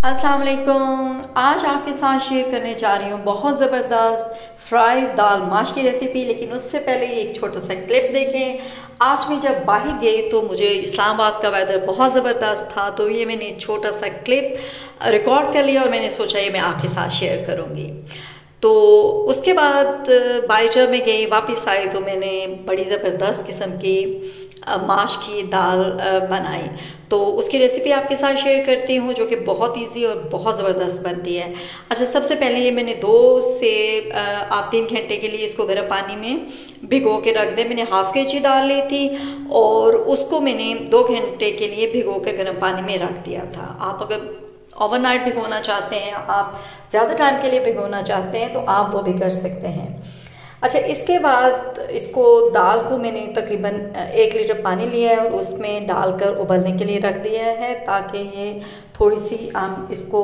अस्सलाम वालेकुम। आज आपके साथ शेयर करने जा रही हूँ बहुत ज़बरदस्त फ्राई दाल माश की रेसिपी। लेकिन उससे पहले एक छोटा सा क्लिप देखें। आज मैं जब बाहर गई तो मुझे इस्लामाबाद का वेदर बहुत ज़बरदस्त था, तो ये मैंने छोटा सा क्लिप रिकॉर्ड कर लिया और मैंने सोचा ये मैं आपके साथ शेयर करूँगी। तो उसके बाद बाईजा में गई, वापस आई तो मैंने बड़ी ज़बरदस्त किस्म की माश की दाल बनाई। तो उसकी रेसिपी आपके साथ शेयर करती हूँ जो कि बहुत इजी और बहुत ज़बरदस्त बनती है। अच्छा, सबसे पहले ये मैंने 2 से आप 3 घंटे के लिए इसको गर्म पानी में भिगो के रख दें। मैंने हाफ़ केजी दाल ली थी और उसको मैंने 2 घंटे के लिए भिगो कर गर्म पानी में रख दिया था। आप अगर ओवरनाइट भिगोना चाहते हैं, आप ज़्यादा टाइम के लिए भिगोना चाहते हैं तो आप वो भी कर सकते हैं। अच्छा, इसके बाद इसको दाल को मैंने तकरीबन 1 लीटर पानी लिया है और उसमें डालकर उबलने के लिए रख दिया है ताकि ये थोड़ी सी हम इसको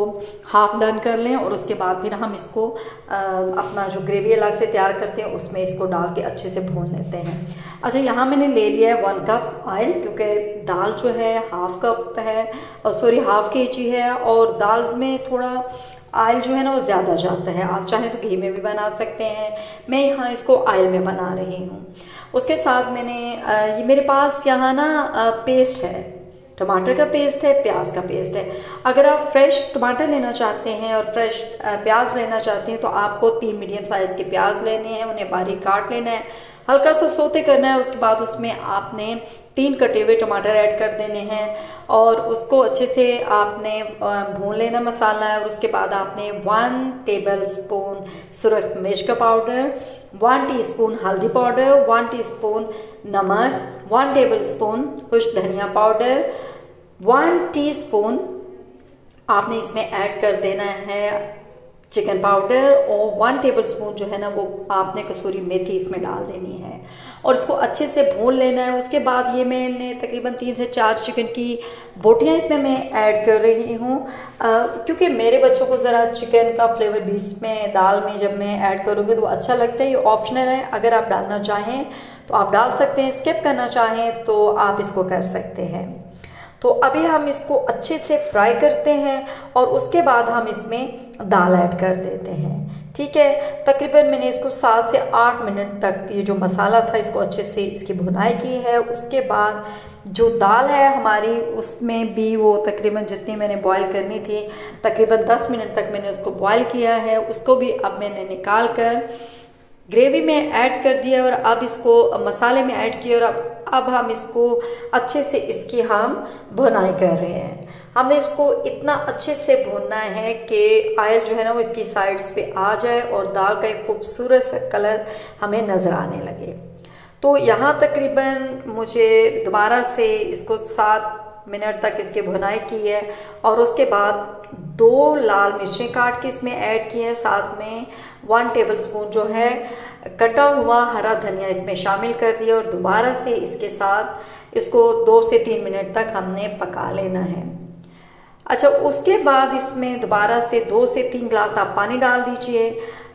हाफ डन कर लें और उसके बाद फिर हम इसको अपना जो ग्रेवी अलग से तैयार करते हैं उसमें इसको डाल के अच्छे से भून लेते हैं। अच्छा, यहाँ मैंने ले लिया है 1 कप ऑयल, क्योंकि दाल जो है हाफ केजी है और दाल में थोड़ा ऑयल जो है ना वो ज़्यादा जाता है। आप चाहें तो घी में भी बना सकते हैं, मैं यहाँ इसको ऑयल में बना रही हूँ। उसके साथ मैंने ये मेरे पास यहाँ ना पेस्ट है, टमाटर का पेस्ट है, प्याज का पेस्ट है। अगर आप फ्रेश टमाटर लेना चाहते हैं और फ्रेश प्याज लेना चाहते हैं तो आपको 3 मीडियम साइज़ के प्याज लेने हैं, उन्हें बारीक काट लेना है, हल्का सा सोते करना है। उसके बाद उसमें आपने 3 कटे हुए टमाटर ऐड कर देने हैं और उसको अच्छे से आपने भून लेना मसाला है। और उसके बाद आपने 1 टेबल स्पून सुरख मिर्च का पाउडर, 1 टीस्पून हल्दी पाउडर, 1 टीस्पून नमक, 1 टेबल स्पून खुश्क धनिया पाउडर, 1 टीस्पून आपने इसमें ऐड कर देना है चिकन पाउडर और 1 टेबल स्पून जो है ना वो आपने कसूरी मेथी इसमें डाल देनी है और इसको अच्छे से भून लेना है। उसके बाद ये मैंने तकरीबन 3 से 4 चिकन की बोटियां इसमें मैं ऐड कर रही हूँ, क्योंकि मेरे बच्चों को ज़रा चिकन का फ्लेवर बीच में दाल में जब मैं ऐड करूँगी तो अच्छा लगता है। ये ऑप्शनल है, अगर आप डालना चाहें तो आप डाल सकते हैं, स्किप करना चाहें तो आप इसको कर सकते हैं। तो अभी हम इसको अच्छे से फ्राई करते हैं और उसके बाद हम इसमें दाल ऐड कर देते हैं। ठीक है, तकरीबन मैंने इसको 7 से 8 मिनट तक ये जो मसाला था इसको अच्छे से इसकी भुनाई की है। उसके बाद जो दाल है हमारी उसमें भी वो तकरीबन जितनी मैंने बॉईल करनी थी तकरीबन 10 मिनट तक मैंने उसको बॉईल किया है। उसको भी अब मैंने निकाल कर ग्रेवी में ऐड कर दिया और अब इसको मसाले में ऐड किया और अब हम इसको अच्छे से इसकी हम भुनाई कर रहे हैं। हमने इसको इतना अच्छे से भूनना है कि ऑयल जो है ना वो इसकी साइड्स पे आ जाए और दाल का एक खूबसूरत सा कलर हमें नज़र आने लगे। तो यहाँ तकरीबन मुझे दोबारा से इसको 7 मिनट तक इसकी भुनाई की है और उसके बाद 2 लाल मिर्चें काट के इसमें ऐड की है, साथ में 1 टेबल स्पून जो है कटा हुआ हरा धनिया इसमें शामिल कर दिया और दोबारा से इसके साथ इसको 2 से 3 मिनट तक हमने पका लेना है। अच्छा, उसके बाद इसमें दोबारा से 2 से 3 गिलास आप पानी डाल दीजिए।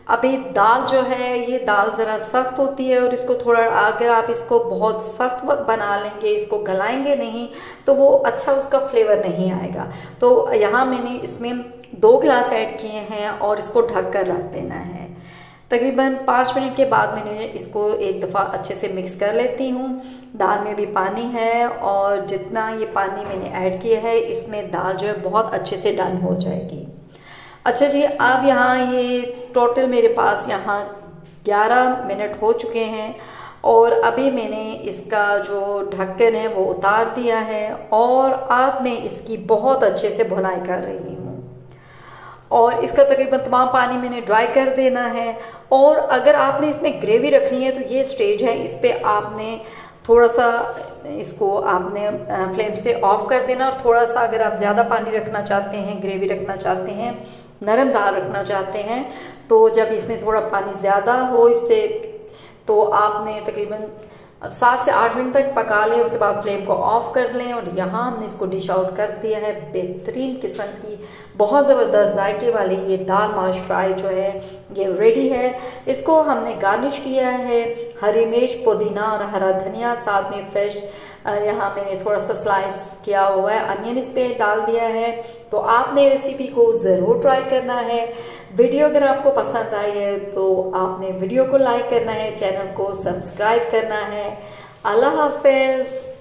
अभी दाल जो है ये दाल ज़रा सख्त होती है और इसको थोड़ा अगर आप इसको बहुत सख्त बना लेंगे, इसको गलाएंगे नहीं तो वो अच्छा उसका फ्लेवर नहीं आएगा। तो यहाँ मैंने इसमें 2 गिलास ऐड किए हैं और इसको ढक कर रख देना है। तकरीबन 5 मिनट के बाद मैंने इसको एक दफ़ा अच्छे से मिक्स कर लेती हूँ। दाल में भी पानी है और जितना ये पानी मैंने ऐड किया है इसमें दाल जो है बहुत अच्छे से डन हो जाएगी। अच्छा जी, अब यहाँ ये टोटल मेरे पास यहाँ 11 मिनट हो चुके हैं और अभी मैंने इसका जो ढक्कन है वो उतार दिया है और अब मैं इसकी बहुत अच्छे से भुनाई कर रही हूँ और इसका तकरीबन तमाम पानी मैंने ड्राई कर देना है। और अगर आपने इसमें ग्रेवी रखनी है तो ये स्टेज है, इस पर आपने थोड़ा सा इसको आपने फ्लेम से ऑफ कर देना और थोड़ा सा अगर आप ज़्यादा पानी रखना चाहते हैं, ग्रेवी रखना चाहते हैं, नरम दाल रखना चाहते हैं तो जब इसमें थोड़ा पानी ज़्यादा हो इससे तो आपने तकरीबन 7 से 8 मिनट तक पका लें। उसके बाद फ्लेम को ऑफ कर लें और यहाँ हमने इसको डिश आउट कर दिया है। बेहतरीन किस्म की बहुत ज़बरदस्त जायके वाली ये दाल माश फ्राई जो है ये रेडी है। इसको हमने गार्निश किया है हरी मिर्च, पुदीना और हरा धनिया, साथ में फ्रेश यहाँ मैंने थोड़ा सा स्लाइस किया हुआ है अनियन इस पे डाल दिया है। तो आपने रेसिपी को ज़रूर ट्राई करना है। वीडियो अगर आपको पसंद आई है तो आपने वीडियो को लाइक करना है, चैनल को सब्सक्राइब करना है। अल्लाह हाफिज़।